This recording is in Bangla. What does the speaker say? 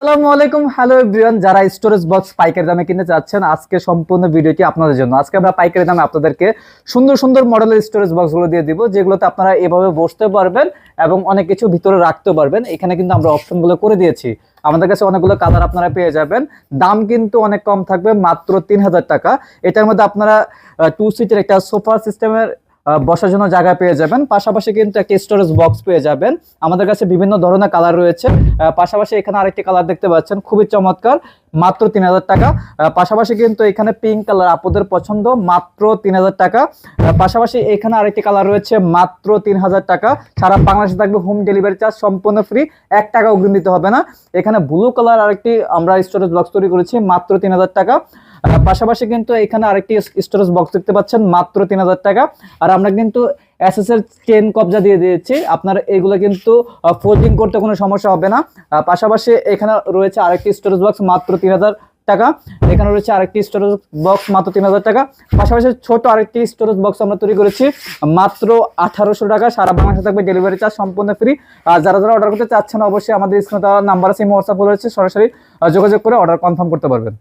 আসসালামু আলাইকুম, হ্যালো এভরিওয়ান। যারা স্টোরেজ বক্স পাইকারি দামে কিনতে চাচ্ছেন, আজকে সম্পূর্ণ ভিডিওটি আপনাদের জন্য। আজকে আমরা পাইকারি দামে আপনাদেরকে সুন্দর সুন্দর মডেলের স্টোরেজ বক্সগুলো দিয়ে দিব, যেগুলোতে আপনারা এভাবে বসতে পারবেন এবং অনেক কিছু ভিতরে রাখতে পারবেন। এখানে কিন্তু আমরা অপশনগুলো করে দিয়েছি। আমাদের কাছে অনেকগুলো কালার আপনারা পেয়ে যাবেন। দাম কিন্তু অনেক কম থাকবে, মাত্র 3000 টাকা। এটার মধ্যে আপনারা 2 সিটের একটা সোফা সিস্টেমের বসার জন্য জায়গা পেয়ে যাবেন। পাশাপাশি কিন্তু একটা স্টোরেজ বক্স পেয়ে যাবেন। আমাদের কাছে বিভিন্ন ধরনের কালার রয়েছে। পাশাপাশি এখানে আরেকটি কালার দেখতে পাচ্ছেন, খুবই চমৎকার, মাত্র 3000 টাকা। পাশাপাশি কিন্তু এখানে পিঙ্ক কালার আপনাদের পছন্দ, মাত্র 3000 টাকা। পাশাপাশি এখানে আরেকটি কালার রয়েছে, মাত্র 3000 টাকা। সারা বাংলাদেশে থাকবে হোম ডেলিভারি চার্জ, সম্পূর্ণ ফ্রি, 1 টাকা অগ্রিম দিতে হবে না। এখানে ব্লু কালার আরেকটি আমরা স্টোরেজ বক্স তৈরি করেছি, মাত্র 3000 টাকা। পাশাপাশি কিন্তু এখানে আরেকটি স্টোরেজ বক্স দেখতে পাচ্ছেন, মাত্র 3000 টাকা। আর আমরা কিন্তু এসএস এর চেন কবজা দিয়ে দিয়েছি, আপনার এগুলো কিন্তু ফোল্ডিং করতে কোনো সমস্যা হবে না। পাশাপাশি এখানে রয়েছে আরেকটি স্টোরেজ বক্স, মাত্র 3000 টাকা। এখানে রয়েছে আরেকটি স্টোরেজ বক্স, মাত্র 3000 টাকা। পাশাপাশি ছোট আরেকটি স্টোরেজ বক্স আমরা তৈরি করেছি, মাত্র 1800 টাকা। সারা বাংলাদেশে থাকবে ডেলিভারি চার্জ, সম্পূর্ণ ফ্রি। আর যারা যারা অর্ডার করতে চাচ্ছেন, অবশ্যই আমাদের স্ক্রিনে দেওয়া নাম্বার আছে, হোয়াটসঅ্যাপ রয়েছে, সরাসরি যোগাযোগ করে অর্ডার কনফার্ম করতে পারবেন।